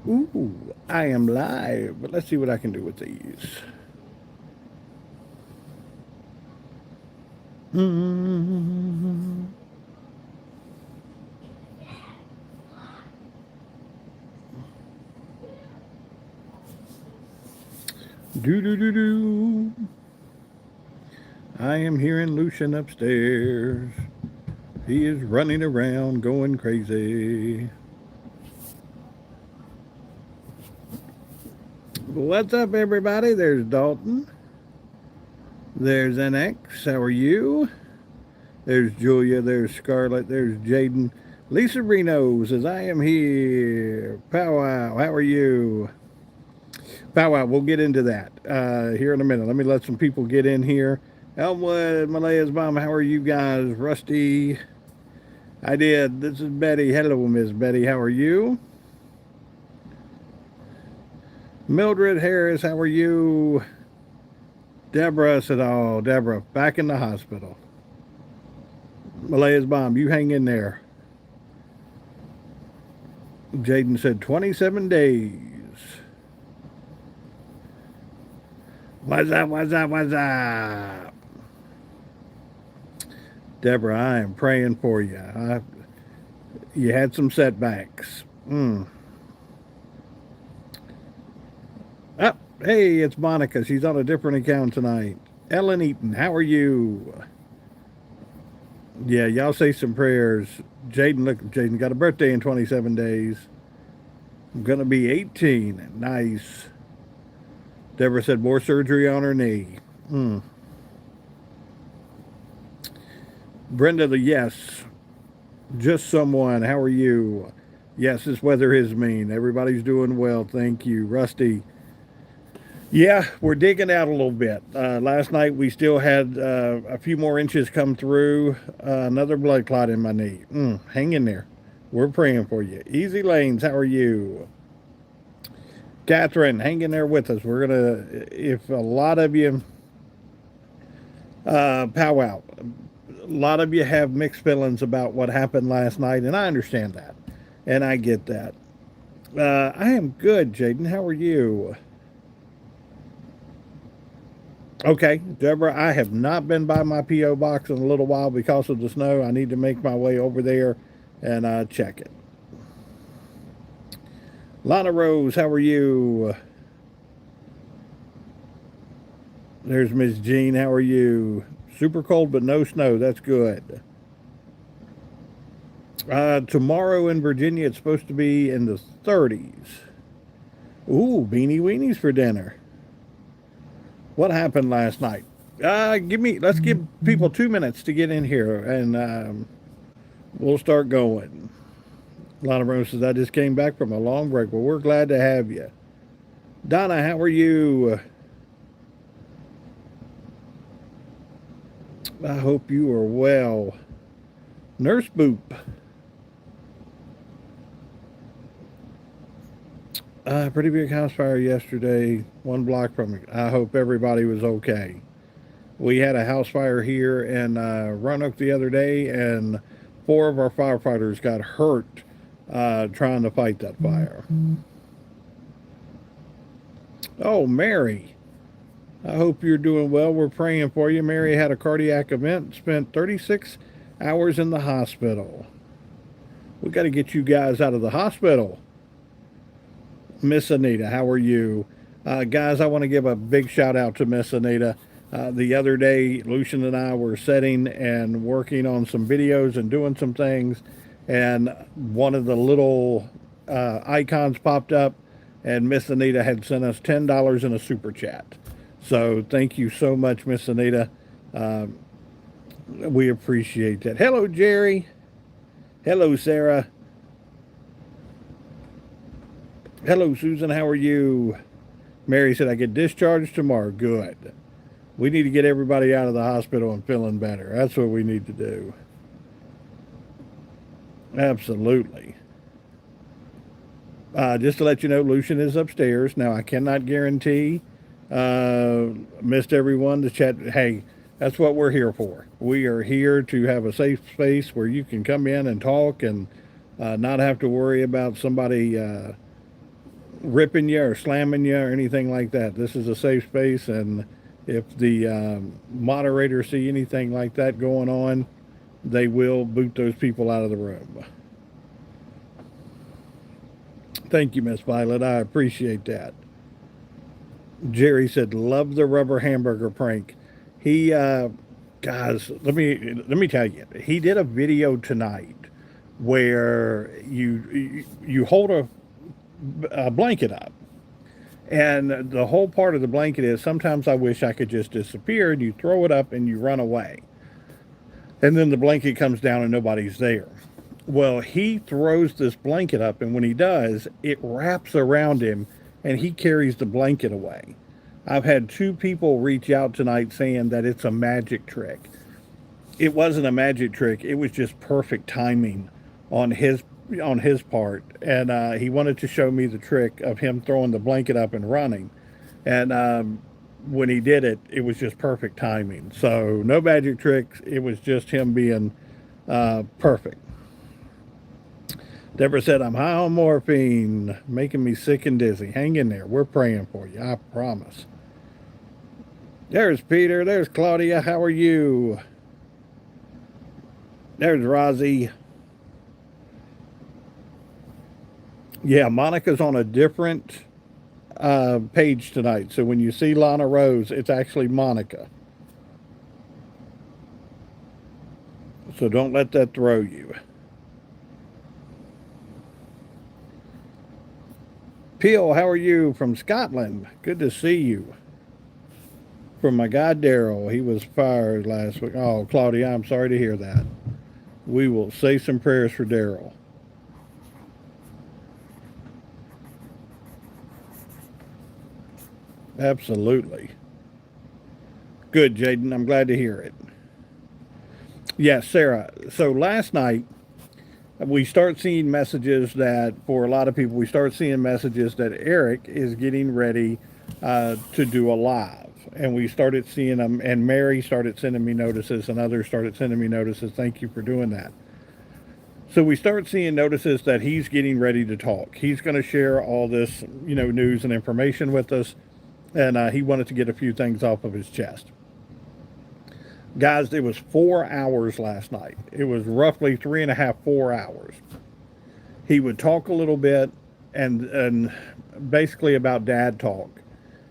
Ooh, I am live, but let's see what I can do with these. Do do do do. I am hearing Lucian upstairs. He is running around going crazy. What's up, everybody? There's Dalton. There's NX. How are you? There's Julia. There's Scarlett. There's Jaden. Lisa Reno says, I am here. Powwow. How are you? Powwow. We'll get into that here in a minute. Let me let some people get in here. Elmwood, Malaya's mom. How are you guys? Rusty. I did. This is Betty. Hello, Miss Betty. How are you? Mildred Harris. How are you? Deborah said, oh, Deborah, back in the hospital. Malaya's mom, you hang in there. Jaden said 27 days. What's up, what's up, what's up? Deborah, I am praying for you. You had some setbacks. Oh, hey, it's Monica. She's on a different account tonight. Ellen Eaton, how are you? Yeah, y'all say some prayers. Jaden, look, Jaden got a birthday in 27 days. I'm going to be 18. Nice. Deborah said more surgery on her knee. Brenda, the yes. Just someone. How are you? Yes, this weather is mean. Everybody's doing well. Thank you. Rusty. Yeah, we're digging out a little bit. Last night we still had a few more inches come through. Another blood clot in my knee. Hang in there. We're praying for you. Easy Lanes, how are you? Catherine, hang in there with us. We're going to, if a lot of you, powwow, a lot of you have mixed feelings about what happened last night, and I understand that. And I get that. I am good, Jaden. How are you? Okay, Deborah, I have not been by my P.O. box in a little while because of the snow. I need to make my way over there and check it. Lana Rose, how are you? There's Miss Jean, how are you? Super cold, but no snow. That's good. Tomorrow in Virginia, it's supposed to be in the 30s. Ooh, beanie weenies for dinner. What happened last night? Let's give people 2 minutes to get in here, and we'll start going. Lana Rose says, I just came back from a long break. Well, we're glad to have you. Donna, how are you? I hope you are well. Nurse Boop. Pretty big house fire yesterday, 1 block from me. I hope everybody was okay. We had a house fire here in Roanoke the other day, and 4 of our firefighters got hurt trying to fight that fire. Oh, Mary. I hope you're doing well. We're praying for you. Mary had a cardiac event, spent 36 hours in the hospital. We got to get you guys out of the hospital. Miss Anita, how are you? Guys, I want to give a big shout out to Miss Anita. The other day, Lucian and I were sitting and working on some videos and doing some things, and one of the little icons popped up, and Miss Anita had sent us $10 in a super chat. So thank you so much, Miss Anita. We appreciate that. Hello, Jerry. Hello, Sarah. Hello, Susan. How are you? Mary said, I get discharged tomorrow. Good. We need to get everybody out of the hospital and feeling better. That's what we need to do. Absolutely. Just to let you know, Lucian is upstairs. Now, I cannot guarantee. Missed everyone. The chat. Hey, that's what we're here for. We are here to have a safe space where you can come in and talk and not have to worry about somebody ripping you or slamming you or anything like that. This is a safe space, and if the moderators see anything like that going on, they will boot those people out of the room. Thank you, Miss Violet. I appreciate that. Jerry said, "Love the rubber hamburger prank." He, guys, let me tell you, he did a video tonight where you hold a blanket up, and the whole part of the blanket is sometimes I wish I could just disappear, and you throw it up and you run away, and then the blanket comes down and nobody's there. Well, he throws this blanket up, and when he does, it wraps around him and he carries the blanket away. I've had two people reach out tonight saying that it's a magic trick. It wasn't a magic trick, it was just perfect timing on his part. And he wanted to show me the trick of him throwing the blanket up and running. And when he did it, it was just perfect timing. So, no magic tricks, it was just him being perfect. Deborah said, "I'm high on morphine, making me sick and dizzy. Hang in there. We're praying for you. I promise." There's Peter. There's Claudia. How are you? There's Rozzy. Yeah, Monica's on a different page tonight. So when you see Lana Rose, it's actually Monica. So don't let that throw you. Peel, how are you? From Scotland. Good to see you. From my guy Daryl, he was fired last week. Oh, Claudia, I'm sorry to hear that. We will say some prayers for Daryl. Absolutely. Good, Jaden. I'm glad to hear it. Yes, Sarah. So last night, we start seeing messages that, for a lot of people, we start seeing messages that Eric is getting ready to do a live. And we started seeing them, and Mary started sending me notices, and others started sending me notices. Thank you for doing that. So we start seeing notices that he's getting ready to talk. He's going to share all this, news and information with us, and he wanted to get a few things off of his chest. Guys, it was 4 hours last night. It was roughly 3.5, 4 hours. He would talk a little bit and basically about dad talk.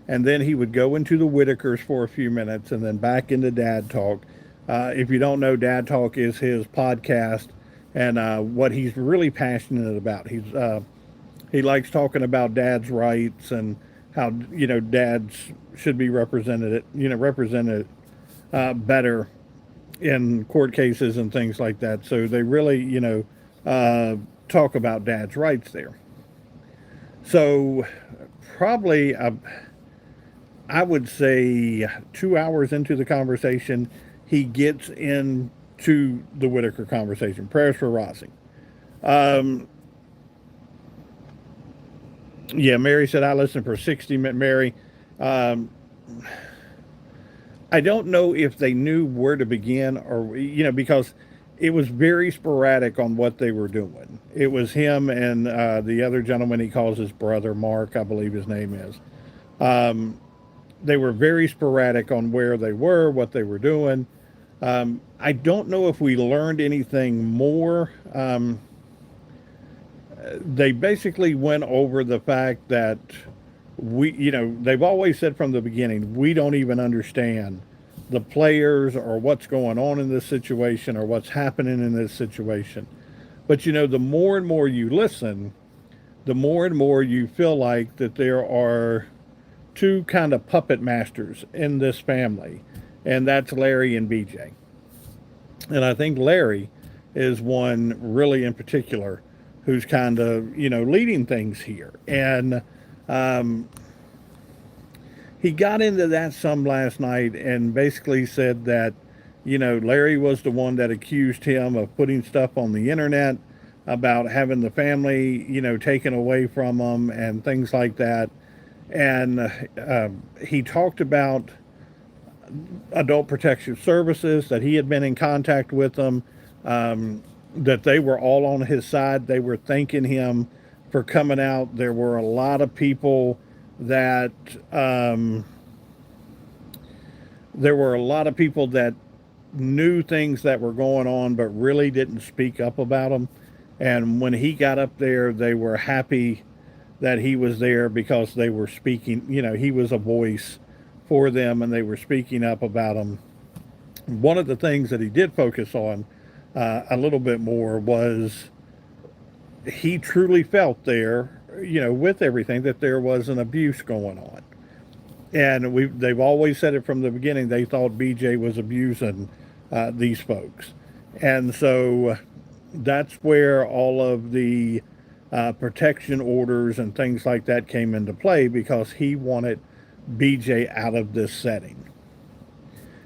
And then he would go into the Whitakers for a few minutes and then back into dad talk. If you don't know, dad talk is his podcast and what he's really passionate about. He likes talking about dad's rights and how, dads should be represented better in court cases and things like that. So they really, talk about dad's rights there. So probably, I would say 2 hours into the conversation, he gets into the Whitaker conversation. Prayers for Rossi. Yeah, Mary said, I listened for 60 minutes. Mary, I don't know if they knew where to begin or, because it was very sporadic on what they were doing. It was him and the other gentleman he calls his brother, Mark, I believe his name is. They were very sporadic on where they were, what they were doing. I don't know if we learned anything more. They basically went over the fact that they've always said from the beginning, we don't even understand the players or what's going on in this situation or what's happening in this situation. But, the more and more you listen, the more and more you feel like that there are two kind of puppet masters in this family, and that's Larry and BJ. And I think Larry is one really in particular who's kind of, leading things here. And he got into that some last night and basically said that, Larry was the one that accused him of putting stuff on the internet about having the family, taken away from them and things like that. And he talked about Adult Protective Services, that he had been in contact with them, that they were all on his side. They were thanking him for coming out. There were a lot of people that there were a lot of people that knew things that were going on, but really didn't speak up about them. And when he got up there, they were happy that he was there because they were speaking. He was a voice for them, and they were speaking up about them. One of the things that he did focus on a little bit more was he truly felt there, with everything, that there was an abuse going on. And they've always said it from the beginning. They thought BJ was abusing these folks. And so that's where all of the protection orders and things like that came into play, because he wanted BJ out of this setting.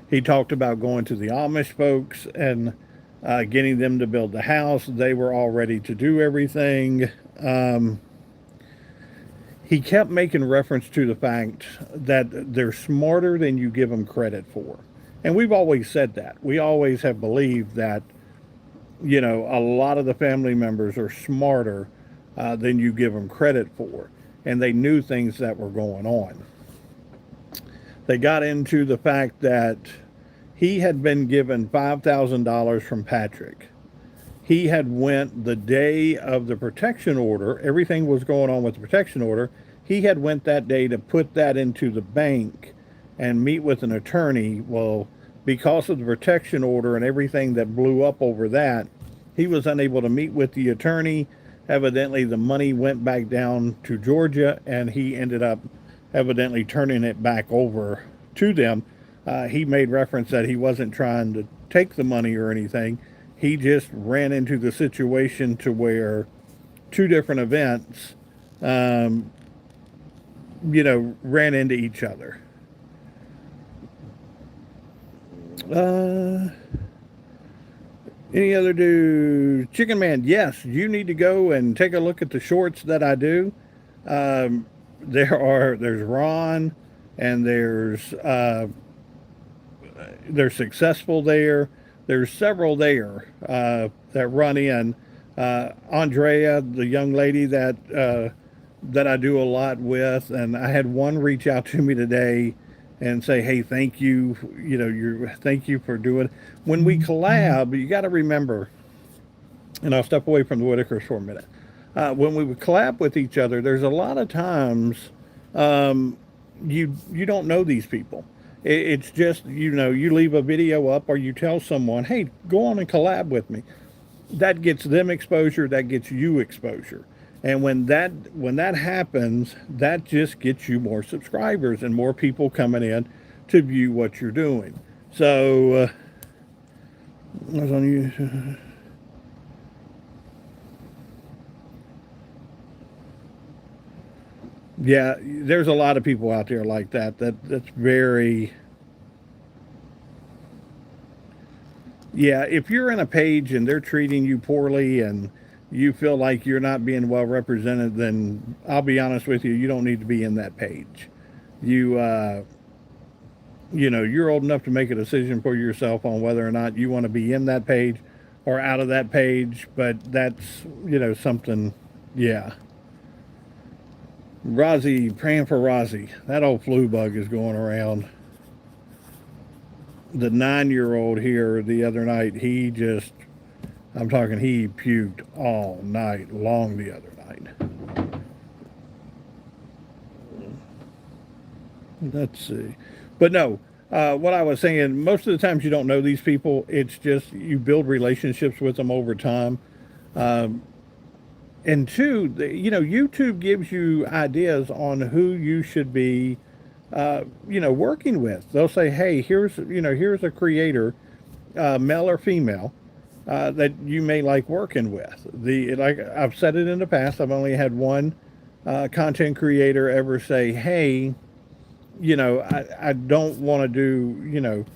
He talked about going to the Amish folks and getting them to build the house. They were all ready to do everything. He kept making reference to the fact that they're smarter than you give them credit for. And we've always said that. We always have believed that, a lot of the family members are smarter than you give them credit for. And they knew things that were going on. They got into the fact that he had been given $5,000 from Patrick. He had went the day of the protection order. Everything was going on with the protection order. He had went that day to put that into the bank and meet with an attorney. Well, because of the protection order and everything that blew up over that, he was unable to meet with the attorney. Evidently, the money went back down to Georgia, and he ended up evidently turning it back over to them. He made reference that he wasn't trying to take the money or anything. He just ran into the situation to where two different events, ran into each other. Any other dude? Chicken Man, yes, you need to go and take a look at the shorts that I do. There's Ron, and they're successful there. There's several there that run in. Andrea, the young lady that I do a lot with, and I had one reach out to me today and say, "Hey, thank you. Thank you for doing." When we collab, you got to remember, and I'll step away from the Whitakers for a minute. When we would collab with each other, there's a lot of times you don't know these people. It's just, you leave a video up, or you tell someone, "Hey, go on and collab with me." That gets them exposure. That gets you exposure. And when that happens, that just gets you more subscribers and more people coming in to view what you're doing. So, I was on you. Yeah, there's a lot of people out there like that. That's very. Yeah, if you're in a page and they're treating you poorly and you feel like you're not being well represented, then I'll be honest with you, you don't need to be in that page. You're old enough to make a decision for yourself on whether or not you want to be in that page or out of that page. But that's, something, yeah. Rozzy, praying for Rozzy. That old flu bug is going around. The 9-year-old here the other night, he puked all night long the other night. Let's see. But no, what I was saying, most of the times you don't know these people. It's just you build relationships with them over time. And two, YouTube gives you ideas on who you should be, working with. They'll say, "Hey, here's a creator, male or female, that you may like working with." Like I've said it in the past, I've only had one content creator ever say, "Hey, I don't want to do,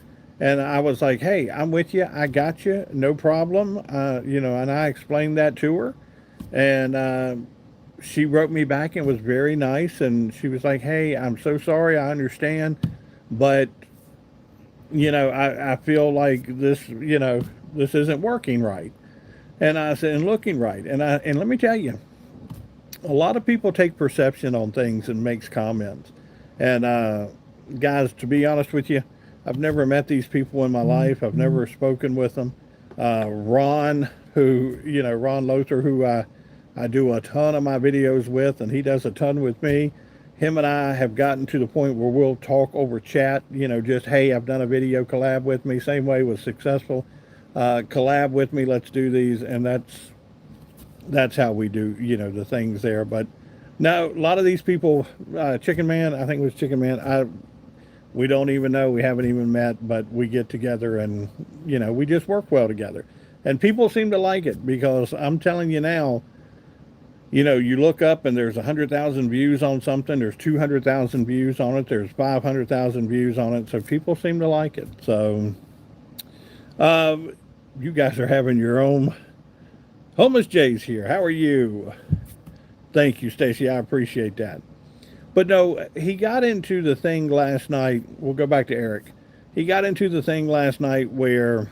and I was like, "Hey, I'm with you. I got you. No problem." And I explained that to her, and she wrote me back and was very nice. And she was like, "Hey, I'm so sorry. I understand, but I feel like this, this isn't working right." And I said, "And looking right." And let me tell you, a lot of people take perception on things and makes comments. And guys, to be honest with you, I've never met these people in my life. I've never spoken with them. Ron, Ron Lothar, who I do a ton of my videos with, and he does a ton with me. Him and I have gotten to the point where we'll talk over chat, just, hey, I've done a video, collab with me. Same way was successful. Collab with me, let's do these. And that's how we do, the things there. But no, a lot of these people, Chicken Man, I think it was Chicken Man, we don't even know, we haven't even met, but we get together and, we just work well together. And people seem to like it because I'm telling you now, you look up and there's 100,000 views on something, there's 200,000 views on it, there's 500,000 views on it, so people seem to like it. So, you guys are having your own. Homeless Jay's here. How are you? Thank you, Stacy. I appreciate that. But no, he got into the thing last night. We'll go back to Eric. He got into the thing last night where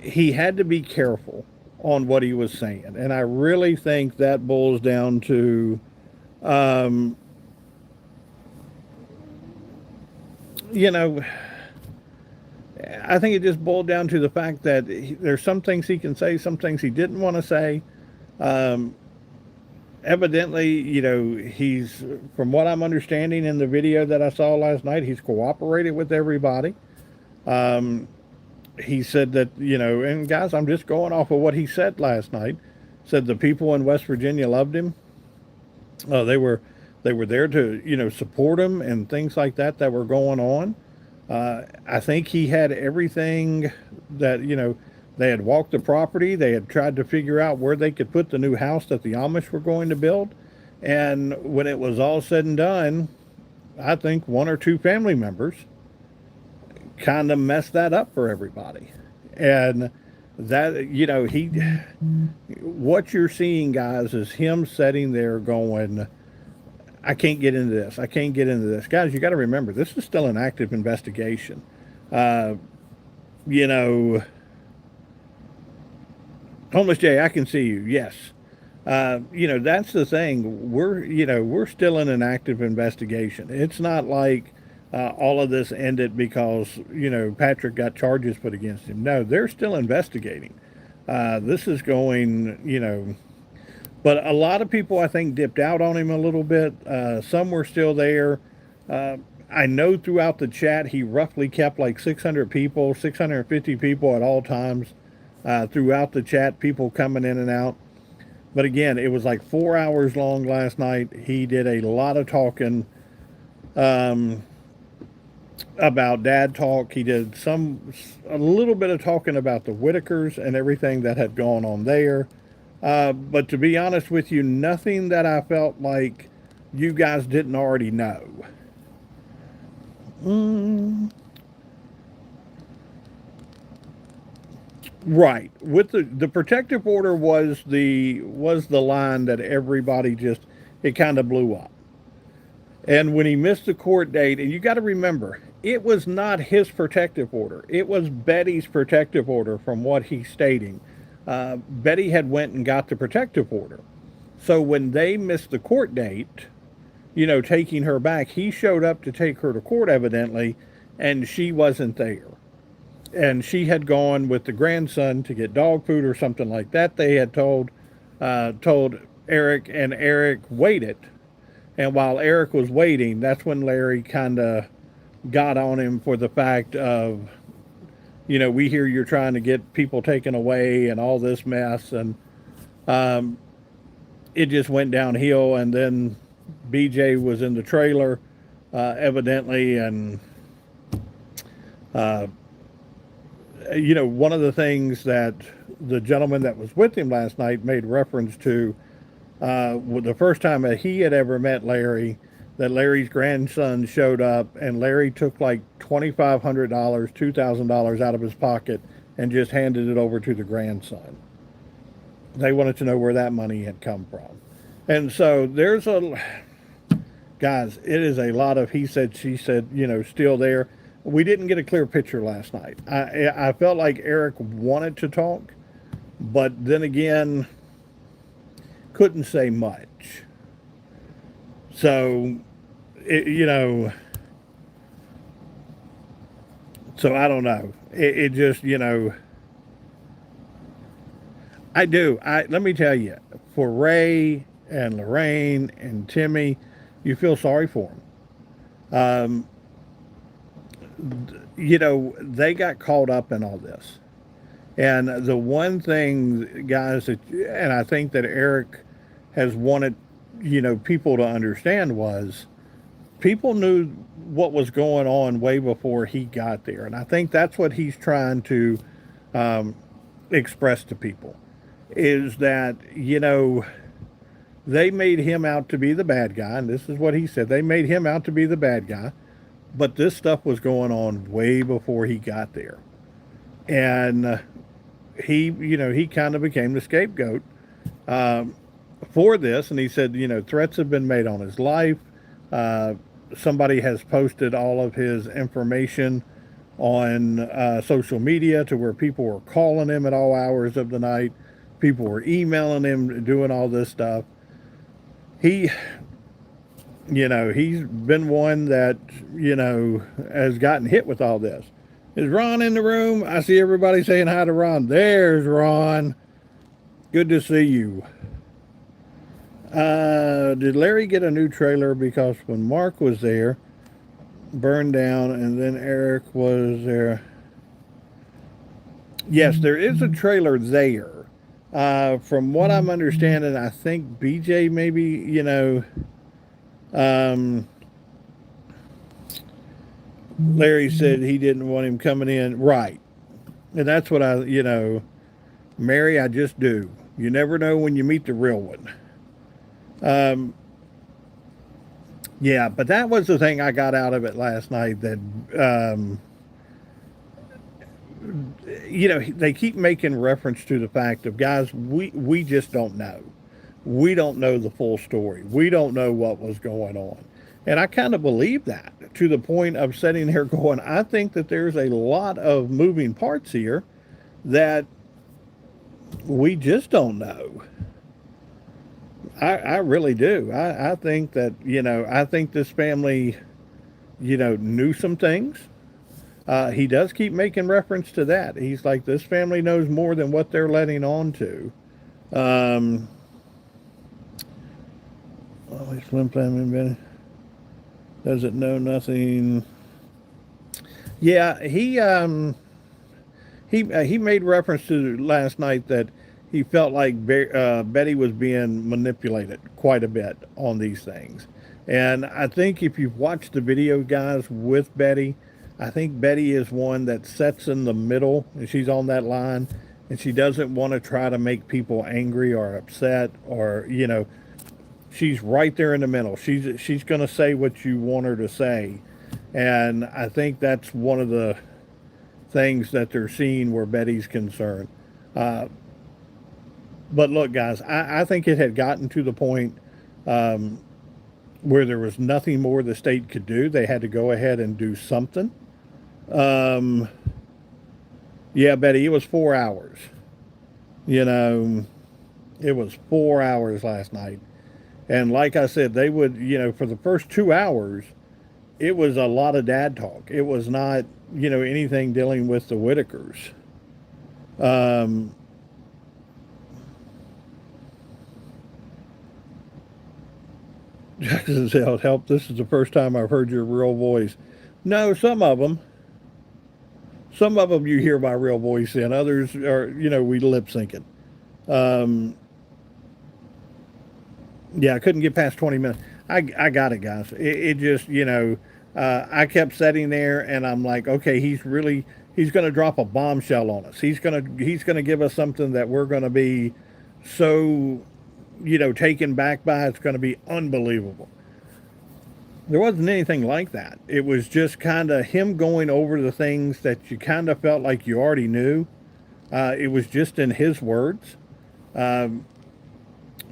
he had to be careful on what he was saying. And I really think that boils down to, I think it just boiled down to the fact that there's some things he can say, some things he didn't want to say. Evidently, he's, from what I'm understanding in the video that I saw last night, he's cooperated with everybody. He said that, and guys, I'm just going off of what he said last night. Said the people in West Virginia loved him. They were there to, support him and things like that were going on. I think he had everything that, they had walked the property. They had tried to figure out where they could put the new house that the Amish were going to build. And when it was all said and done, I think one or two family members kind of messed that up for everybody. And that, what you're seeing, guys, is him sitting there going, I can't get into this. I can't get into this. Guys, you got to remember, this is still an active investigation. Homeless Jay, I can see you. Yes. That's the thing. We're still in an active investigation. It's not like all of this ended because, Patrick got charges put against him. No, they're still investigating. This is going, but a lot of people, I think, dipped out on him a little bit. Some were still there. I know throughout the chat, he roughly kept like 600 people, 650 people at all times throughout the chat, people coming in and out. But again, it was like 4 hours long last night. He did a lot of talking about dad talk. He did a little bit of talking about the Whitakers and everything that had gone on there. But to be honest with you, nothing that I felt like you guys didn't already know. Right. With the protective order was the line that everybody just, it kind of blew up. And when he missed the court date, and you got to remember, it was not his protective order. It was Betty's protective order from what he's stating. Betty had went and got the protective order. So when they missed the court date, taking her back, he showed up to take her to court evidently, and she wasn't there. And she had gone with the grandson to get dog food or something like that. They had told Eric, and Eric waited. And while Eric was waiting, that's when Larry kind of got on him for the fact of, we hear you're trying to get people taken away and all this mess. And it just went downhill. And then BJ was in the trailer, evidently. And, one of the things that the gentleman that was with him last night made reference to, the first time that he had ever met Larry, that Larry's grandson showed up and Larry took like $2,500, $2,000 out of his pocket and just handed it over to the grandson. They wanted to know where that money had come from. And so guys, it is a lot of he said, she said, still there. We didn't get a clear picture last night. I felt like Eric wanted to talk, but then again, couldn't say much. So, you know, so I don't know. It just, you know, I do. Let me tell you, for Ray and Lorraine and Timmy, you feel sorry for them. You know, they got caught up in all this. And the one thing, guys, that, and I think that Eric has wanted, you know, people to understand was people knew what was going on way before he got there. And I think that's what he's trying to um, express to people is that, you know, they made him out to be the bad guy. And this is what he said. They made him out to be the bad guy. But this stuff was going on way before he got there. And he, you know, he kind of became the scapegoat um, for this. And he said, you know, threats have been made on his life. Uh, Somebody has posted all of his information on social media to where people were calling him at all hours of the night. People were emailing him, doing all this stuff. He, you know, he's been one that, you know, has gotten hit with all this. Is Ron in the room? I see everybody saying hi to Ron. There's Ron. Good to see you. Did Larry get a new trailer? Because when Mark was there, burned down, and then Eric was there. Yes, there is a trailer there. From what I'm understanding, I think BJ maybe, you know, Larry said he didn't want him coming in. Right. And that's what I, you know, Mary, I just do. You never know when you meet the real one. Yeah, but that was the thing I got out of it last night that, you know, they keep making reference to the fact of, guys, we just don't know. We don't know the full story. We don't know what was going on. And I kind of believe that to the point of sitting there going, I think that there's a lot of moving parts here that we just don't know. I really do. I think that, you know, I think this family, you know, knew some things. He does keep making reference to that. He's like, this family knows more than what they're letting on to. Always Slim Plan doesn't know nothing. Yeah, he made reference to last night that he felt like Betty was being manipulated quite a bit on these things. And I think if you've watched the video, guys, with Betty, I think Betty is one that sits in the middle, and she's on that line, and she doesn't want to try to make people angry or upset, or, you know, she's right there in the middle. She's going to say what you want her to say. And I think that's one of the things that they're seeing where Betty's concerned. But look, guys, I think it had gotten to the point where there was nothing more the state could do. They had to go ahead and do something. Yeah, Betty, it was 4 hours. You know, it was 4 hours last night. And like I said, they would, you know, for the first 2 hours, it was a lot of dad talk. It was not, you know, anything dealing with the Whitakers. Jackson said, help, this is the first time I've heard your real voice. No, some of them. Some of them you hear my real voice in. Others are, you know, we lip syncing. Yeah, I couldn't get past 20 minutes. I got it, guys. It just, you know, I kept sitting there and I'm like, okay, he's going to drop a bombshell on us. He's going to give us something that we're going to be so, you know, taken back by. It's going to be unbelievable. There wasn't anything like that. It was just kind of him going over the things that you kind of felt like you already knew. It was just in his words.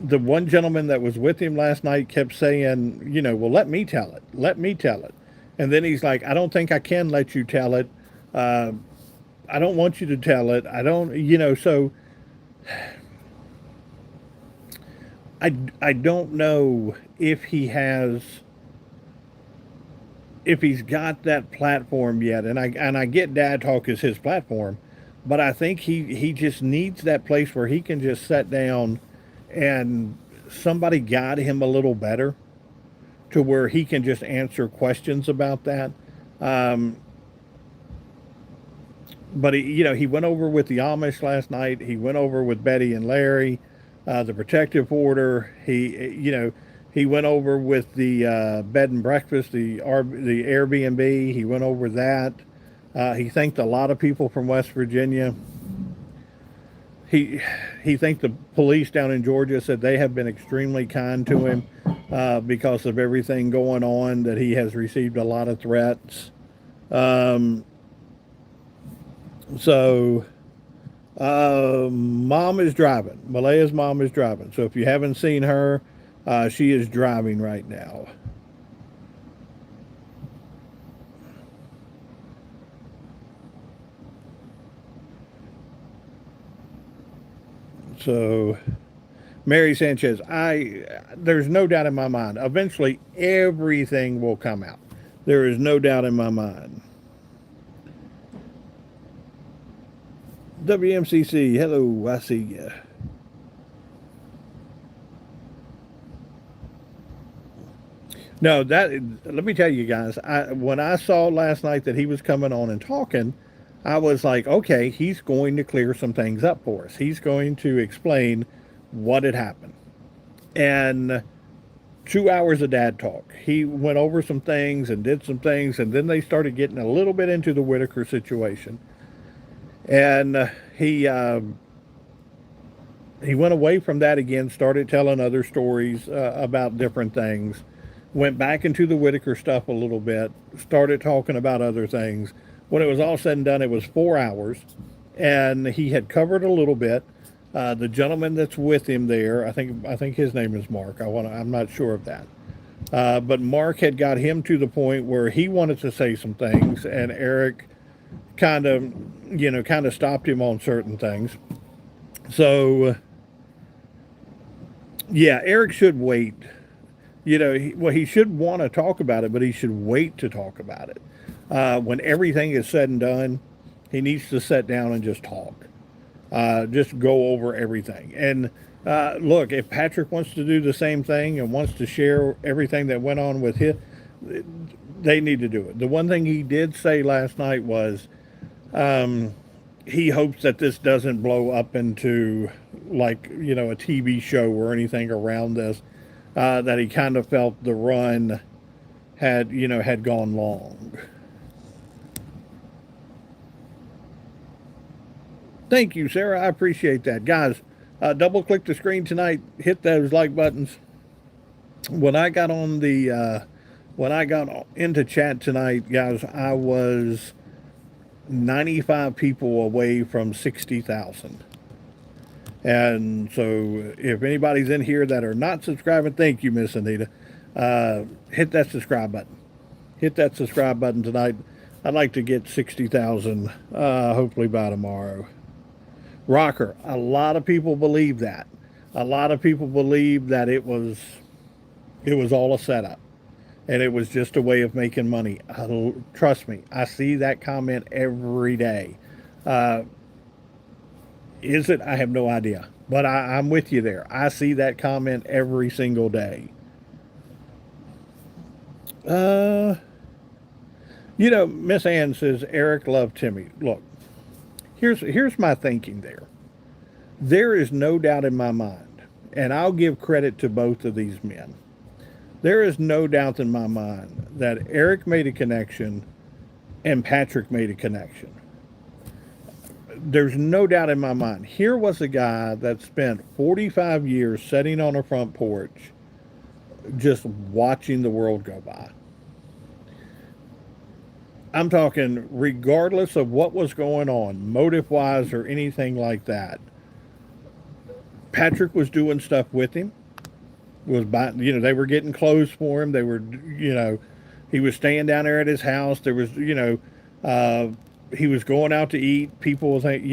The one gentleman that was with him last night kept saying, you know, well, let me tell it. Let me tell it. And then he's like, I don't think I can let you tell it. I don't want you to tell it. I don't, you know, so I don't know if he's got that platform yet, and I get Dad Talk is his platform, but I think he just needs that place where he can just sit down and somebody guide him a little better to where he can just answer questions about that. Um, but he went over with the Amish last night. He went over with Betty and Larry, the protective order. He went over with the bed and breakfast, the Airbnb. He went over that. He thanked a lot of people from West Virginia. He he thanked the police down in Georgia. Said they have been extremely kind to him because of everything going on. That he has received a lot of threats. Um, so Mom is driving. Malaya's mom is driving. So if you haven't seen her, she is driving right now. So Mary Sanchez, I there's no doubt in my mind. Eventually, everything will come out. There is no doubt in my mind. WMCC, hello, I see you. No, that let me tell you guys. When I saw last night that he was coming on and talking, I was like, okay, he's going to clear some things up for us. He's going to explain what had happened. And 2 hours of dad talk. He went over some things and did some things, and then they started getting a little bit into the Whitaker situation. And he went away from that again, started telling other stories about different things, went back into the Whitaker stuff a little bit, started talking about other things. When it was all said and done, it was 4 hours, and he had covered a little bit. The gentleman that's with him there, I think his name is Mark. I'm not sure of that, but Mark had got him to the point where he wanted to say some things, and Eric kind of stopped him on certain things. So yeah, Eric should wait. He should want to talk about it, but he should wait to talk about it. When everything is said and done, he needs to sit down and just talk. Just go over everything. And look, if Patrick wants to do the same thing and wants to share everything that went on with him, they need to do it. The one thing he did say last night was he hopes that this doesn't blow up into a TV show or anything around this. That he kind of felt the run had gone long. Thank you, Sarah. I appreciate that, guys. Double click the screen tonight. Hit those like buttons. When I got on the when I got into chat tonight, guys, I was 95 people away from 60,000. And so, if anybody's in here that are not subscribing, thank you, Miss Anita. Hit that subscribe button. Hit that subscribe button tonight. I'd like to get 60,000, hopefully by tomorrow. Rocker, a lot of people believe that. A lot of people believe that it was all a setup, and it was just a way of making money. Trust me, I see that comment every day. Uh, Is it? I have no idea. But I'm with you there. I see that comment every single day. Uh, Miss Ann says Eric loved Timmy. Look, here's my thinking there. There is no doubt in my mind, and I'll give credit to both of these men. There is no doubt in my mind that Eric made a connection and Patrick made a connection. There's no doubt in my mind. Here was a guy that spent 45 years sitting on a front porch just watching the world go by. I'm talking regardless of what was going on, motive wise or anything like that. Patrick was doing stuff with him. Was buying, they were getting clothes for him. They were, he was staying down there at his house. There was, uh, he was going out to eat. People will think,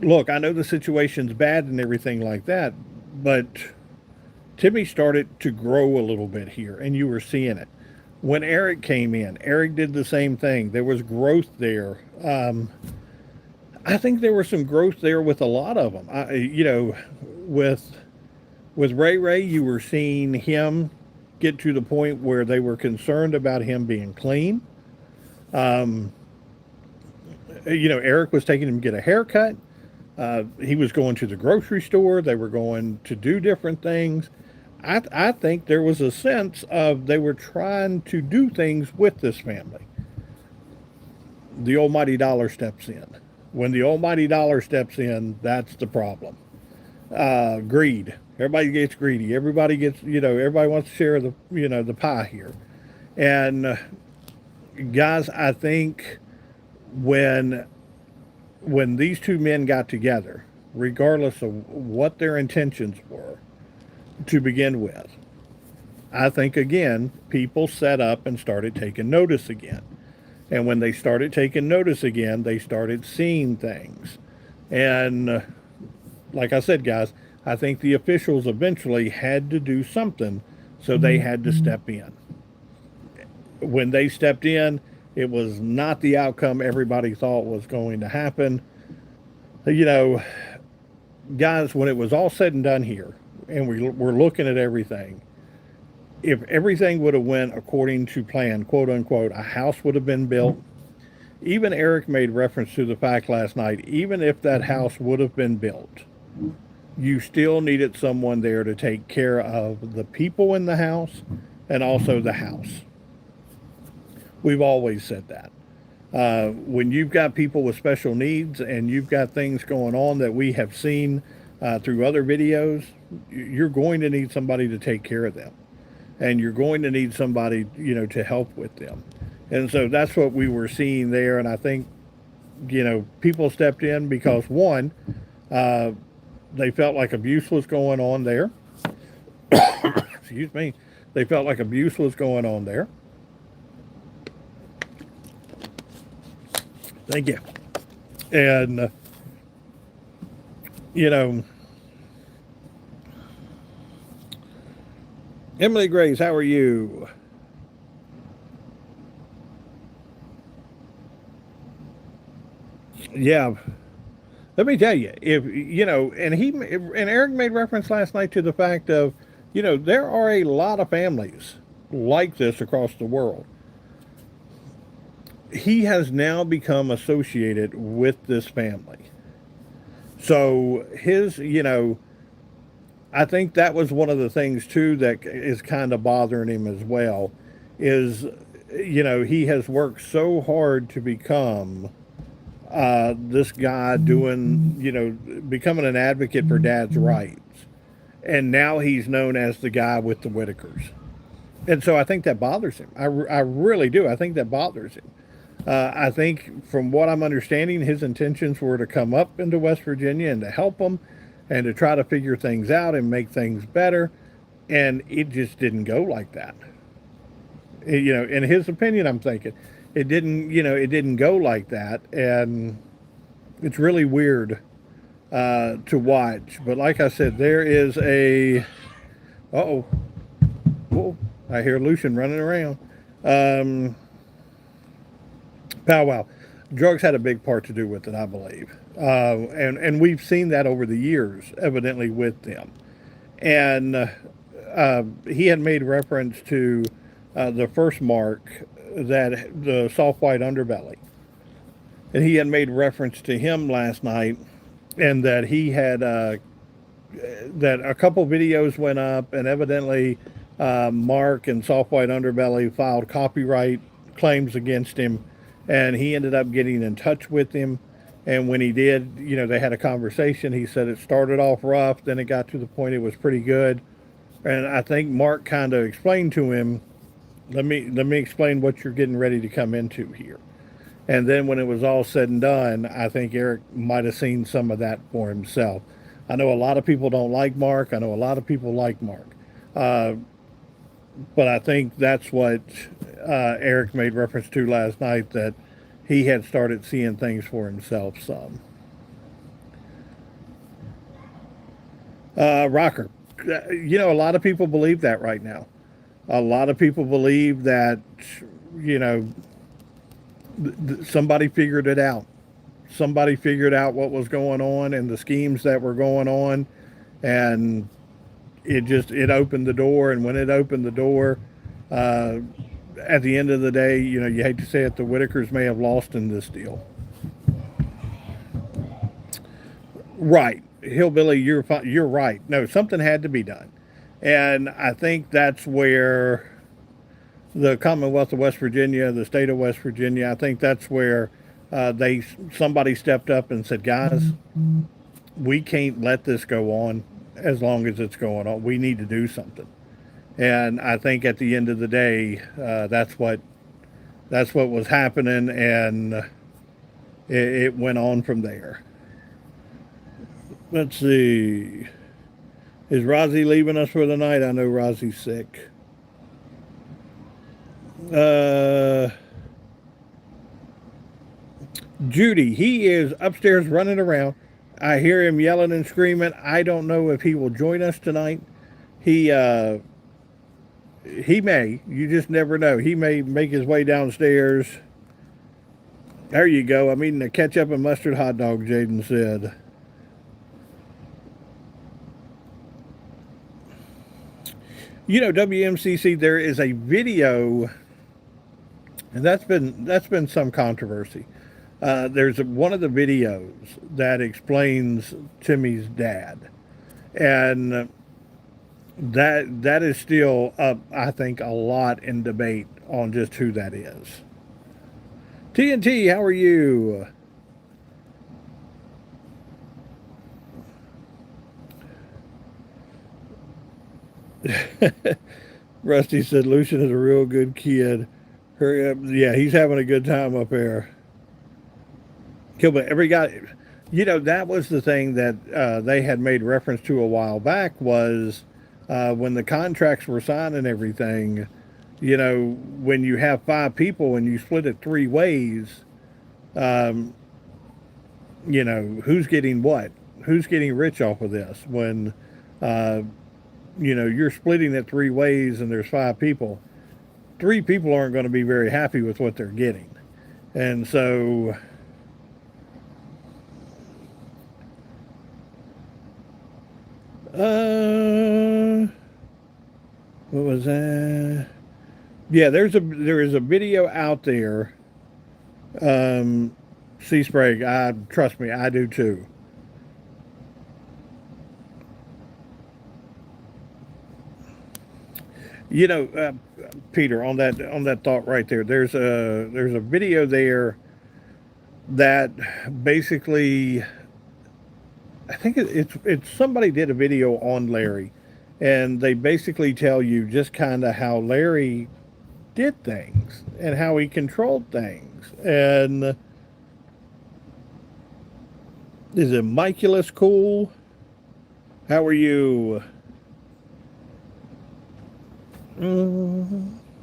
look, I know the situation's bad and everything like that, But Timmy started to grow a little bit here, and you were seeing it. When Eric came in, Eric did the same thing. There was growth there. I think there was some growth there with a lot of them. With Ray Ray, you were seeing him get to the point where they were concerned about him being clean. Eric was taking him to get a haircut. He was going to the grocery store. They were going to do different things. I think there was a sense of they were trying to do things with this family. The almighty dollar steps in. When the almighty dollar steps in, that's the problem. Greed. Everybody gets greedy. Everybody gets, everybody wants to share the pie here. And guys, I think when these two men got together, regardless of what their intentions were to begin with, I think again people set up and started taking notice again. And when they started taking notice again, they started seeing things. And like I said, guys, I think the officials eventually had to do something, so they had to step in. When they stepped in, it was not the outcome everybody thought was going to happen. Guys, when it was all said and done here, and we're looking at everything, if everything would have went according to plan, quote unquote, a house would have been built. Even Eric made reference to the fact last night, even if that house would have been built, you still needed someone there to take care of the people in the house and also the house. We've always said that. When you've got people with special needs and you've got things going on that we have seen through other videos, you're going to need somebody to take care of them. And you're going to need somebody, to help with them. And so that's what we were seeing there. And I think, people stepped in because, one, they felt like abuse was going on there. Excuse me. They felt like abuse was going on there. Thank you. And, Emily Grace, how are you? Yeah, let me tell you, if and Eric made reference last night to the fact of, there are a lot of families like this across the world. He has now become associated with this family. So I think that was one of the things too that is kind of bothering him as well, is, he has worked so hard to become this guy becoming an advocate for dad's rights. And now he's known as the guy with the Whitakers. And so I think that bothers him. I really do. I think that bothers him. I think from what I'm understanding, his intentions were to come up into West Virginia and to help them and to try to figure things out and make things better. And it just didn't go like that. In his opinion, I'm thinking it didn't go like that. And it's really weird to watch. But like I said, there is uh-oh. Whoa, I hear Lucian running around. Powwow. Drugs had a big part to do with it, I believe. And we've seen that over the years, evidently, with them. And he had made reference to the first Mark, that the soft white underbelly. And he had made reference to him last night, and that he had, that a couple videos went up, and evidently Mark and soft white underbelly filed copyright claims against him. And he ended up getting in touch with him. And when he did, they had a conversation. He said it started off rough, then it got to the point it was pretty good. And I think Mark kind of explained to him, let me explain what you're getting ready to come into here. And then when it was all said and done, I think Eric might have seen some of that for himself. I know a lot of people don't like Mark. I know a lot of people like Mark. But I think that's what Eric made reference to last night, that he had started seeing things for himself some. Rocker. A lot of people believe that right now. A lot of people believe that, you know, somebody figured it out. Somebody figured out what was going on and the schemes that were going on, and it opened the door. And when it opened the door, uh, at the end of the day, you hate to say it, the Whitakers may have lost in this deal. Right, hillbilly, you're right. No, something had to be done, and I think that's where the Commonwealth of West Virginia, the state of West Virginia, I think that's where they somebody stepped up and said, guys, we can't let this go on as long as it's going on. We need to do something. And I think at the end of the day, that's what was happening, and it went on from there. Let's see. Is Rozzy leaving us for the night? I know Rozzy's sick. Uh, Judy, he is upstairs running around. I hear him yelling and screaming. I don't know if he will join us tonight. He uh, he may. You just never know. He may make his way downstairs. There you go. I'm eating a ketchup and mustard hot dog, Jaden said. WMCC, there is a video, and that's been some controversy. There's one of the videos that explains Timmy's dad, and that is still up, I think, a lot in debate on just who that is. TNT, how are you? Rusty said Lucian is a real good kid. Hurry up. Yeah, he's having a good time up there. But every guy, that was the thing that they had made reference to a while back was when the contracts were signed and everything, when you have five people and you split it three ways, um, who's getting what? Who's getting rich off of this? When, uh, you're splitting it three ways and there's five people, three people aren't going to be very happy with what they're getting. And so, what was that? Yeah, there is a video out there. Sea Sprague, trust me, I do too. You know, uh, Peter, on that thought right there, there's a video there that basically, I think it's somebody did a video on Larry, and they basically tell you just kind of how Larry did things and how he controlled things. And is it Miculus cool? How are you?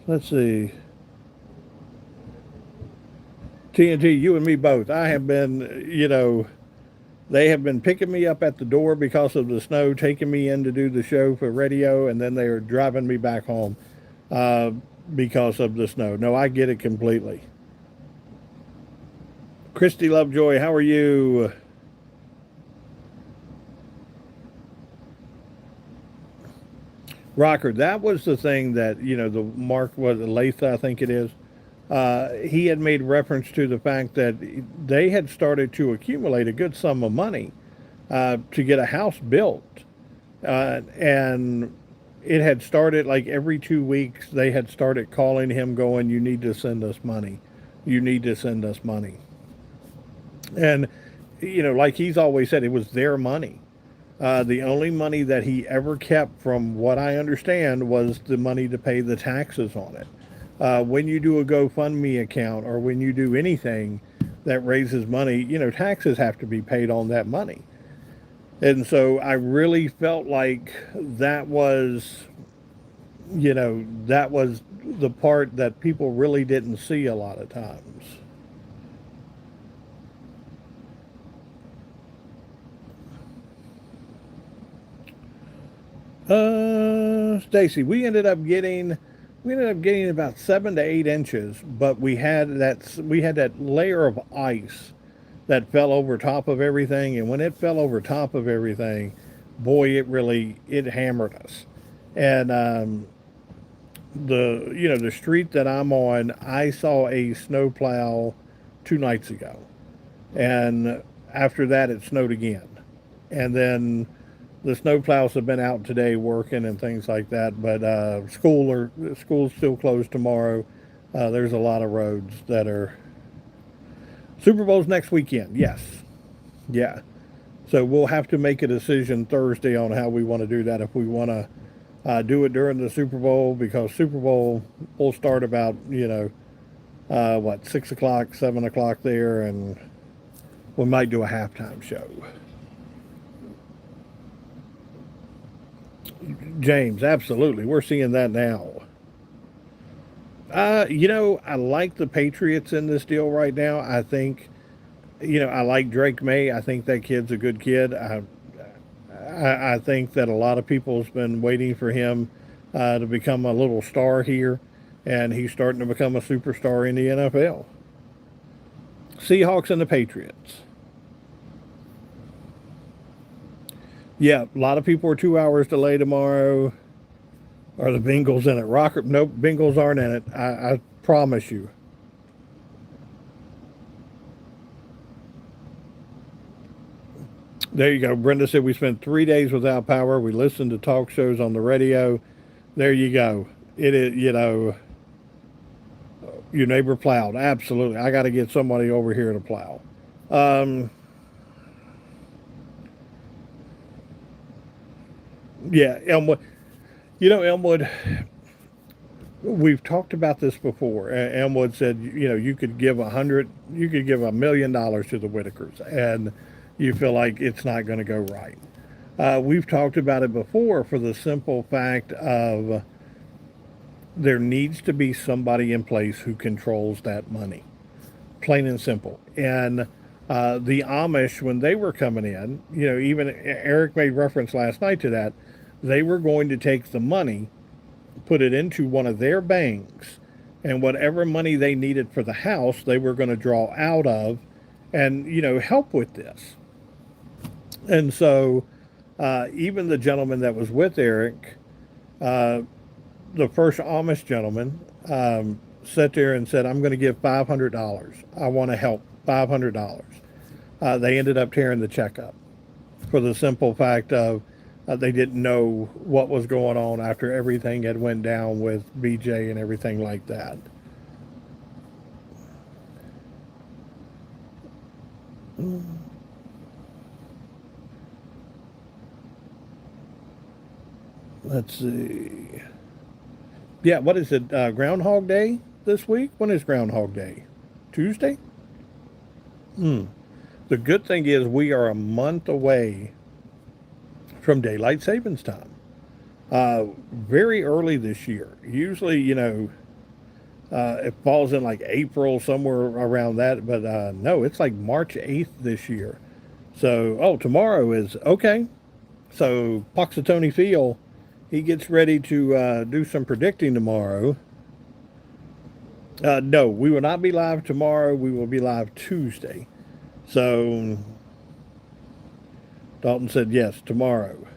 Let's see. TNT, you and me both. I have been, they have been picking me up at the door because of the snow, taking me in to do the show for radio, and then they are driving me back home uh, because of the snow. No, I get it completely. Christy Lovejoy, how are you? Rocker, that was the thing that, the Mark was Lath, I think it is. He had made reference to the fact that they had started to accumulate a good sum of money to get a house built. And it had started like every 2 weeks, they had started calling him, going, you need to send us money. You need to send us money. And, like he's always said, it was their money. The only money that he ever kept, from what I understand, was the money to pay the taxes on it. When you do a GoFundMe account or when you do anything that raises money, taxes have to be paid on that money. And so I really felt like that was the part that people really didn't see a lot of times. Stacy, we ended up getting about 7 to 8 inches, but we had that layer of ice that fell over top of everything, and when it fell over top of everything, boy, it hammered us. And the street that I'm on, I saw a snowplow 2 nights ago, and after that it snowed again, and then the snowplows have been out today working and things like that. But school's still closed tomorrow. There's a lot of roads that are Super Bowl's next weekend. Yes, yeah. So we'll have to make a decision Thursday on how we want to do that. If we want to do it during the Super Bowl, because Super Bowl will start about 6 o'clock, 7 o'clock there, and we might do a halftime show. James, absolutely, we're seeing that now. I like the Patriots in this deal right now. I think, I like Drake May. I think that kid's a good kid. I think that a lot of people's been waiting for him to become a little star here, and he's starting to become a superstar in the NFL. Seahawks and the Patriots. Yeah, a lot of people are 2 hours delayed tomorrow. Are the Bengals in it? Rocker? Nope, Bengals aren't in it. I promise you. There you go. Brenda said we spent 3 days without power. We listened to talk shows on the radio. There you go. It is, your neighbor plowed. Absolutely. I got to get somebody over here to plow. Um, yeah, Elmwood. Elmwood, we've talked about this before. Elmwood said, you could give $1 million to the Whitakers, and you feel like it's not going to go right. We've talked about it before for the simple fact of there needs to be somebody in place who controls that money, plain and simple. And the Amish, when they were coming in, even Eric made reference last night to that, they were going to take the money, put it into one of their banks, and whatever money they needed for the house, they were going to draw out of and, help with this. And so, even the gentleman that was with Eric, uh, the first Amish gentleman, sat there and said, I'm going to give $500. I want to help. $500. They ended up tearing the check up for the simple fact of they didn't know what was going on after everything had went down with BJ and everything like that. Let's see. Yeah, what is it? Groundhog Day this week? When is Groundhog Day? Tuesday? Hmm. The good thing is we are a month away from daylight savings time. Very early this year. Usually, it falls in like April, somewhere around that. But no, it's like March 8th this year. So, tomorrow is okay. So, Poxitoni Field, he gets ready to do some predicting tomorrow. No, we will not be live tomorrow. We will be live Tuesday. So, Dalton said yes, tomorrow.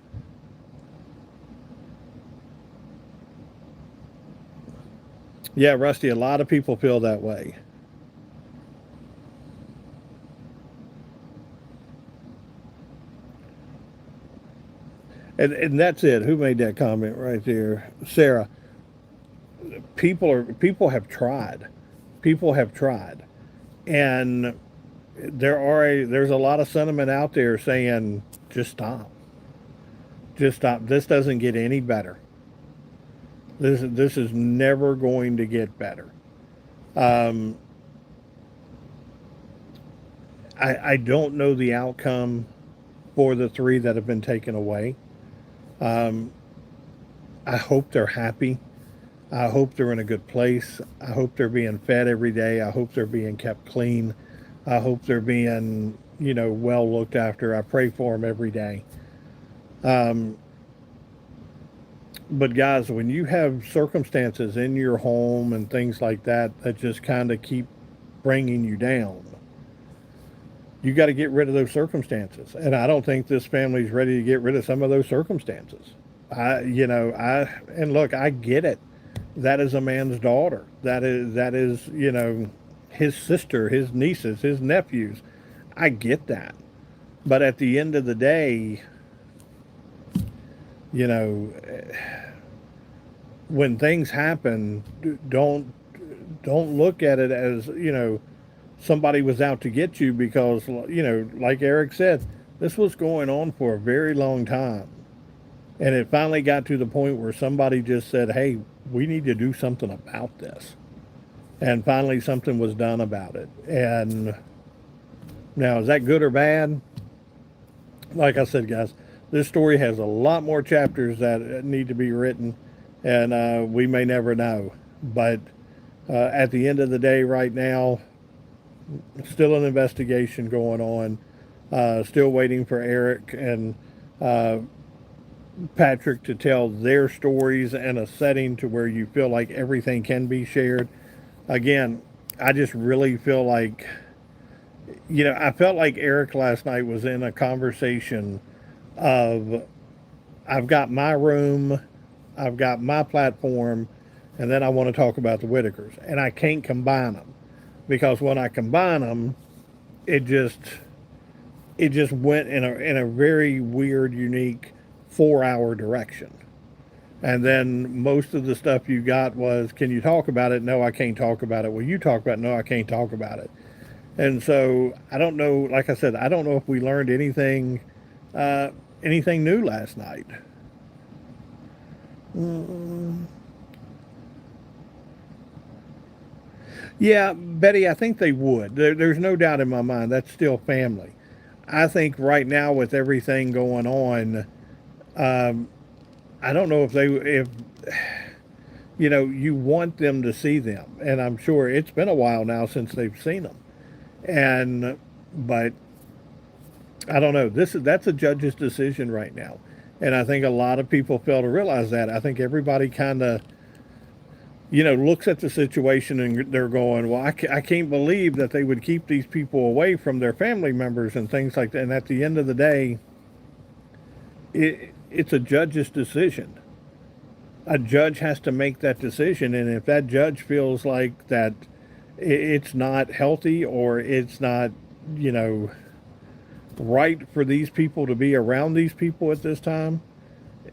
Yeah, Rusty, a lot of people feel that way. And that's it. Who made that comment right there? Sarah. People have tried. People have tried. And there's a lot of sentiment out there saying just stop. Just stop. This doesn't get any better. This is never going to get better. Um, I don't know the outcome for the three that have been taken away. Um, I hope they're happy. I hope they're in a good place. I hope they're being fed every day. I hope they're being kept clean. I hope they're being, well looked after. I pray for them every day. Um, But guys, when you have circumstances in your home and things like that that just kind of keep bringing you down, you got to get rid of those circumstances. And I don't think this family's ready to get rid of some of those circumstances. And look, I get it. That is a man's daughter. That is, his sister, his nieces, his nephews. I get that. But at the end of the day, you know, when things happen, don't look at it as, somebody was out to get you, because, like Eric said, this was going on for a very long time. And it finally got to the point where somebody just said, hey, we need to do something about this. And finally, something was done about it. And now, is that good or bad? Like I said, guys, this story has a lot more chapters that need to be written, and we may never know. But at the end of the day, right now, still an investigation going on. Still waiting for Eric and uh, Patrick to tell their stories in a setting to where you feel like everything can be shared. Again, I just really feel like, I felt like Eric last night was in a conversation of, I've got my room, I've got my platform, and then I want to talk about the Whitakers. And I can't combine them, because when I combine them, it just went in a very weird, unique 4 hour direction. And then most of the stuff you got was, can you talk about it? No, I can't talk about it. Will you talk about it? No, I can't talk about it. And so I don't know. Like I said, I don't know if we learned uh, anything new last night. Mm, yeah, Betty, I think they would. There's no doubt in my mind that's still family. I think right now, with everything going on, um, I don't know if you want them to see them, and I'm sure it's been a while now since they've seen them. And but I don't know. That's a judge's decision right now, and I think a lot of people fail to realize that. I think everybody kind of, looks at the situation and they're going, well, I can't believe that they would keep these people away from their family members and things like that. And at the end of the day, it's a judge's decision. A judge has to make that decision, and if that judge feels like that it's not healthy, or it's not, you know, right for these people to be around these people at this time,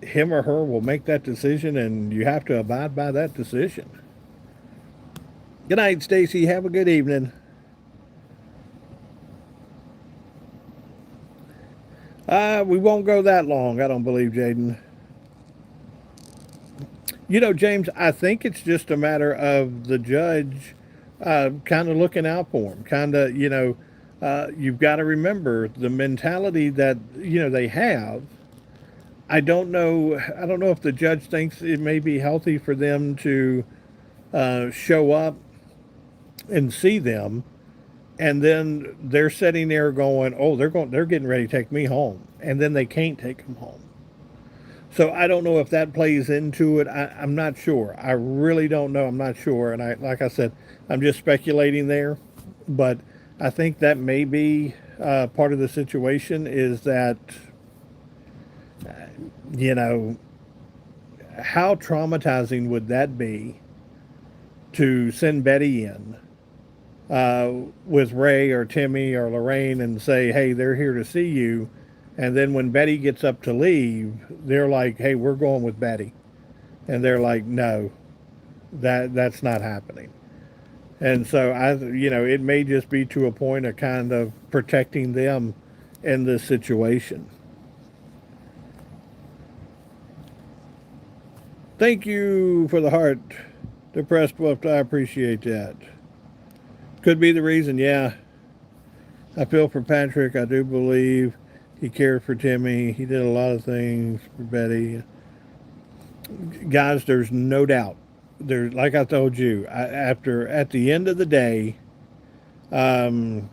him or her will make that decision, and you have to abide by that decision. Good night, Stacy. Have a good evening. We won't go that long, I don't believe, Jaden. James, I think it's just a matter of the judge kind of looking out for him. Kind of, you've got to remember the mentality that, they have. I don't know. I don't know if the judge thinks it may be healthy for them to show up and see them, and then they're sitting there going, "Oh, they're getting ready to take me home," and then they can't take them home. So I don't know if that plays into it. I'm not sure. I really don't know. I'm not sure. And like I said, I'm just speculating there. But I think that may be part of the situation, is that, you know, how traumatizing would that be to send Betty in with Ray or Timmy or Lorraine and say, hey, they're here to see you. And then when Betty gets up to leave, they're like, hey, we're going with Betty. And they're like, no, that's not happening. And so it may just be to a point of kind of protecting them in this situation. Thank you for the heart, Depressed Wolf. I appreciate that. Could be the reason, yeah. I feel for Patrick. I do believe he cared for Timmy. He did a lot of things for Betty. Guys, there's no doubt. There, like I told you, at the end of the day, um,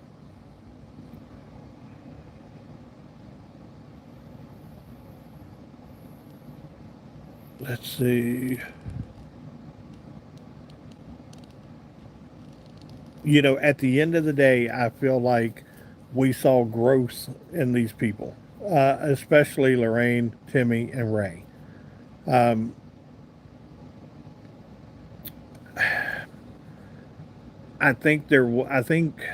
let's see. At the end of the day, I feel like we saw growth in these people, especially Lorraine, Timmy, and Ray. Um, I think I think,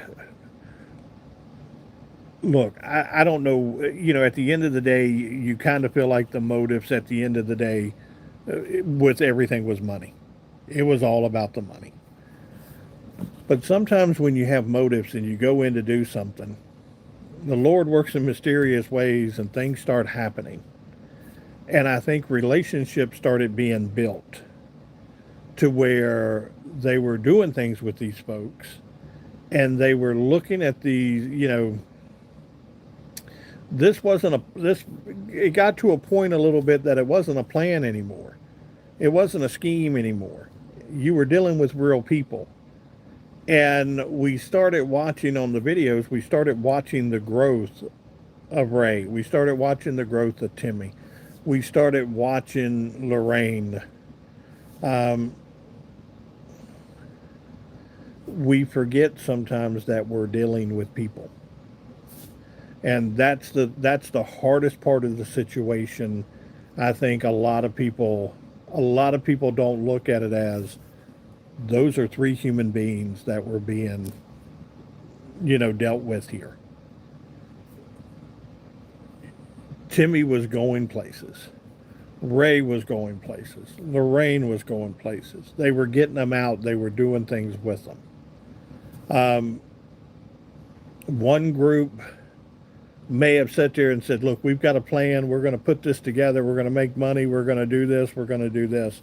look, I don't know. At the end of the day, you kind of feel like the motives at the end of the day with everything was money. It was all about the money. But sometimes when you have motives and you go in to do something, the Lord works in mysterious ways and things start happening. And I think relationships started being built to where they were doing things with these folks and they were looking at these, this wasn't a, this, it got to a point a little bit that it wasn't a plan anymore. It wasn't a scheme anymore. You were dealing with real people. And we started watching on the videos, we started watching the growth of Ray. We started watching the growth of Timmy. We started watching Lorraine. Um, we forget sometimes that we're dealing with people. And that's the hardest part of the situation. I think a lot of people don't look at it as those are three human beings that were being, dealt with here. Timmy was going places. Ray was going places. Lorraine was going places. They were getting them out. They were doing things with them. Um, one group may have sat there and said, look, we've got a plan. We're going to put this together. We're going to make money. We're going to do this. We're going to do this.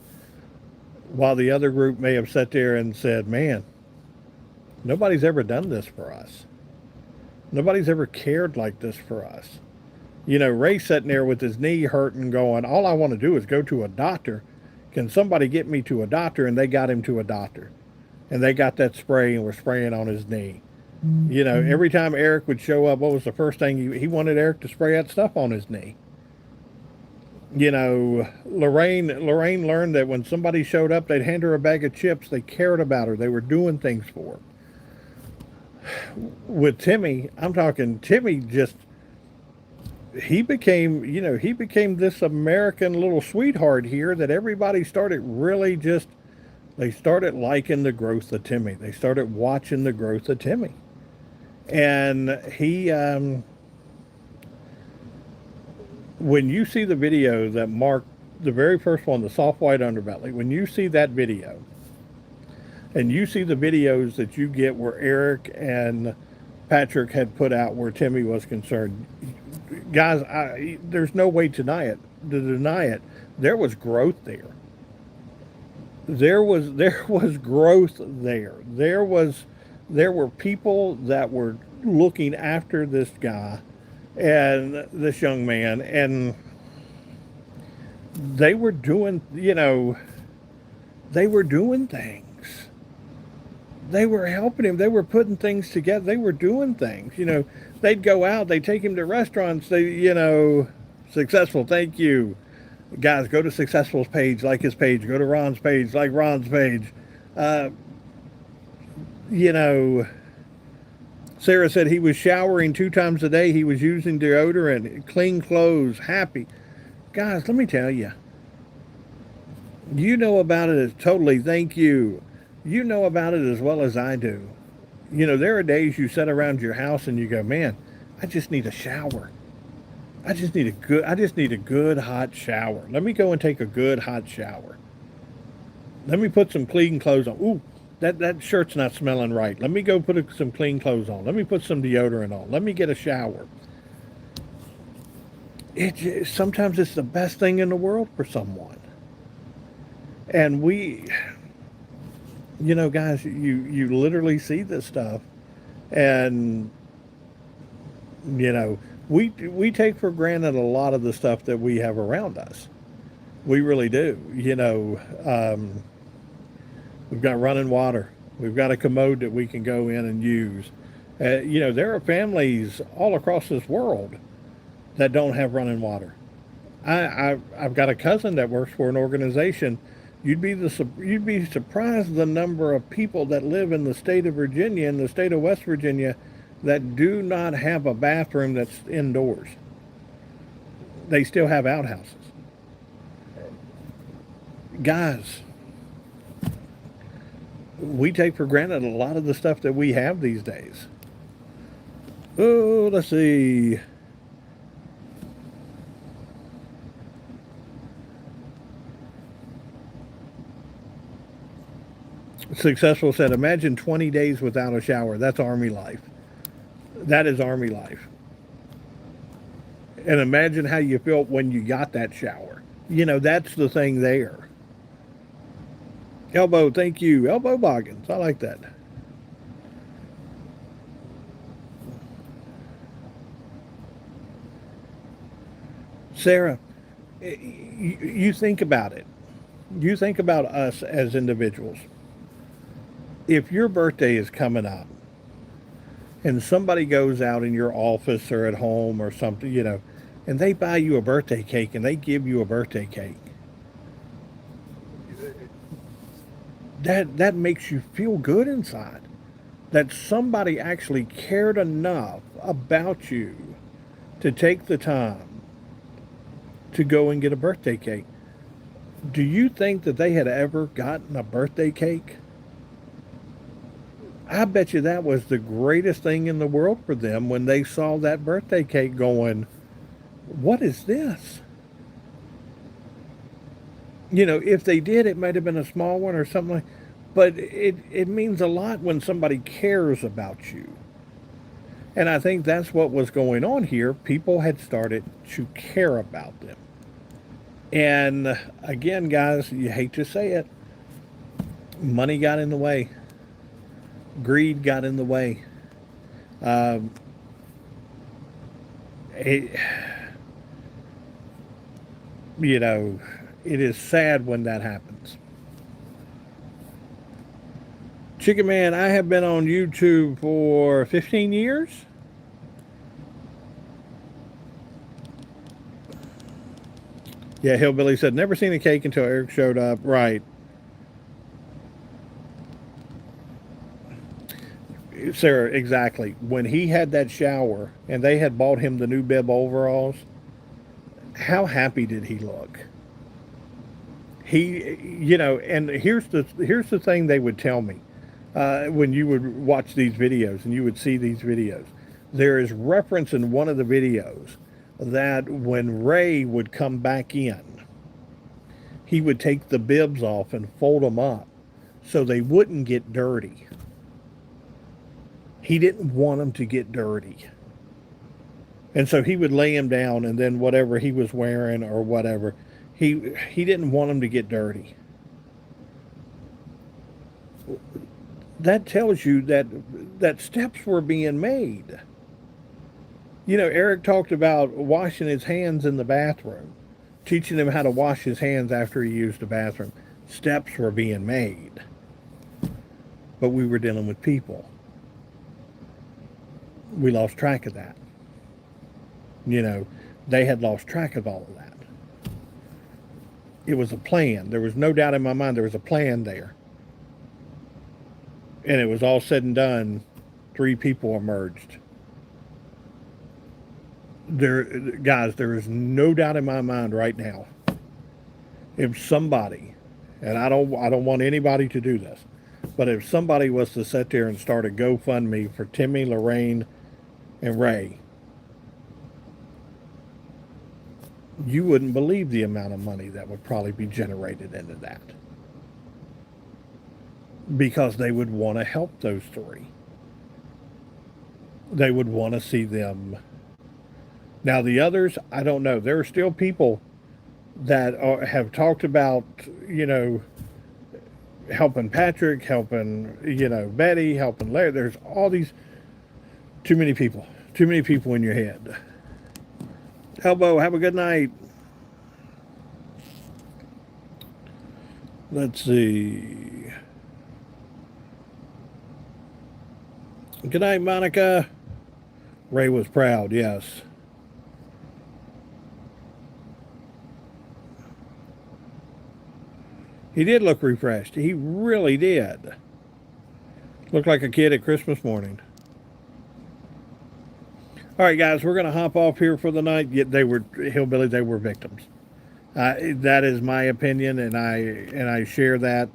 While the other group may have sat there and said, man, nobody's ever done this for us. Nobody's ever cared like this for us. Ray sitting there with his knee hurting going, all I want to do is go to a doctor. Can somebody get me to a doctor? And they got him to a doctor. And they got that spray and were spraying on his knee. Every time Eric would show up, what was the first thing he wanted Eric to spray that stuff on his knee? Lorraine learned that when somebody showed up, they'd hand her a bag of chips. They cared about her. They were doing things for her. With Timmy, I'm talking Timmy just he became this American little sweetheart here that everybody started really just they started liking the growth of Timmy. They started watching the growth of Timmy. And when you see the video that Mark, the very first one, the soft white underbelly, when you see that video, and you see the videos that you get where Eric and Patrick had put out where Timmy was concerned, guys, there's no way to deny it. There was growth there. There was growth there. There were people that were looking after this guy and this young man, and they were doing, they were doing things. They were helping him. They were putting things together. They were doing things. They'd go out. They'd take him to restaurants. Successful. Thank you, guys. Go to Successful's page, like his page. Go to Ron's page, like Ron's page. Uh, you know, Sarah said he was showering 2 times a day. He was using deodorant, clean clothes, happy. Guys, let me tell you, you know about it as totally, thank you. You know about it as well as I do. There are days you sit around your house and you go, man, I just need a shower. I just need a good hot shower. Let me go and take a good hot shower. Let me put some clean clothes on. Ooh, that shirt's not smelling right. Let me go put some clean clothes on. Let me put some deodorant on. Let me get a shower. Sometimes it's the best thing in the world for someone. And guys, you literally see this stuff, and we take for granted a lot of the stuff that we have around us. We really do. We've got running water. We've got a commode that we can go in and use. There are families all across this world that don't have running water. I've got a cousin that works for an organization. You'd be surprised the number of people that live in the state of Virginia, in the state of West Virginia, that do not have a bathroom that's indoors. They still have outhouses. Guys, we take for granted a lot of the stuff that we have these days. Oh, let's see. Successful said, imagine 20 days without a shower. That's Army life. That is Army life. And imagine how you felt when you got that shower. You know, that's the thing there. Elbow, thank you. Elbow Boggins. I like that. Sarah, you think about it. You think about us as individuals. If your birthday is coming up and somebody goes out in your office or at home or something, you know, and they buy you a birthday cake and they give you a birthday cake, that makes you feel good inside. That somebody actually cared enough about you to take the time to go and get a birthday cake. Do you think that they had ever gotten a birthday cake? I bet you that was the greatest thing in the world for them when they saw that birthday cake going, what is this? You know, if they did, it might have been a small one or something like, but it means a lot when somebody cares about you. And I think that's what was going on here. People had started to care about them. And again, guys, you hate to say it, money got in the way. Greed got in the way. Um, it, you know, it is sad when that happens. Chicken Man, I have been on YouTube for 15 years. Yeah, Hillbilly said, never seen a cake until Eric showed up. Right. Sarah, exactly. When he had that shower and they had bought him the new bib overalls, how happy did he look? He, you know, and here's the thing they would tell me when you would watch these videos and you would see these videos. There is reference in one of the videos that when Ray would come back in, he would take the bibs off and fold them up so they wouldn't get dirty. He didn't want them to get dirty. And so he would lay him down, and then whatever he was wearing or whatever, he didn't want them to get dirty. That tells you that steps were being made. You know, Eric talked about washing his hands in the bathroom, teaching him how to wash his hands after he used the bathroom. Steps were being made. But we were dealing with people. We lost track of that. You know, they had lost track of all of that. It was a plan. There was no doubt in my mind there was a plan there. And it was all said and done, 3 people emerged. Guys, there is no doubt in my mind right now. If somebody, and I don't want anybody to do this, but if somebody was to sit there and start a GoFundMe for Timmy, Lorraine, and Ray, you wouldn't believe the amount of money that would probably be generated into that. Because they would want to help those 3. They would want to see them. Now, the others, I don't know. There are still people that have talked about, you know, helping Patrick, helping, you know, Betty, helping Larry. There's all these, too many people in your head. Elbow, have a good night. Let's see. Good night, Monica. Ray was proud, yes. He did look refreshed. He really did. Looked like a kid at Christmas morning. All right, guys, we're going to hop off here for the night. Yeah, they were hillbillies. They were victims. That is my opinion, and I share that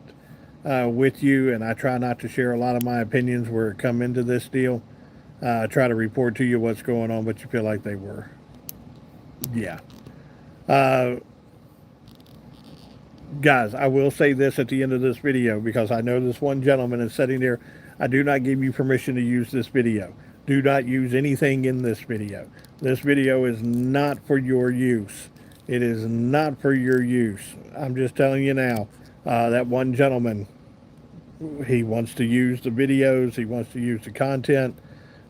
with you. And I try not to share a lot of my opinions where it come into this deal. I try to report to you what's going on, but you feel like they were. Yeah. Uh, Guys, I will say this at the end of this video because I know this one gentleman is sitting there. I do not give you permission to use this video. Do not use anything in this video. This video is not for your use. It is not for your use. I'm just telling you now. That one gentleman, he wants to use the videos. He wants to use the content.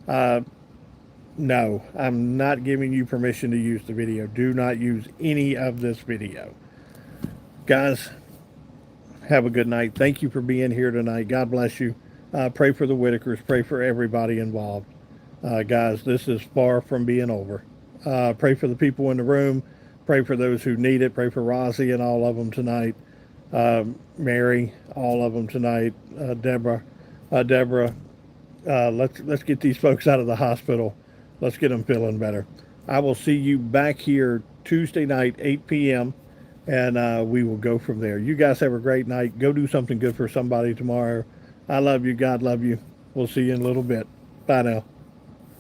No, I'm not giving you permission to use the video. Do not use any of this video. Guys, have a good night. Thank you for being here tonight. God bless you. Pray for the Whitakers. Pray for everybody involved. Guys, this is far from being over. Pray for the people in the room. Pray for those who need it. Pray for Rosie and all of them tonight. Mary, all of them tonight. Deborah. Let's get these folks out of the hospital. Let's get them feeling better. I will see you back here Tuesday night, 8 p.m., and we will go from there. You guys have a great night. Go do something good for somebody tomorrow. I love you. God love you. We'll see you in a little bit. Bye now.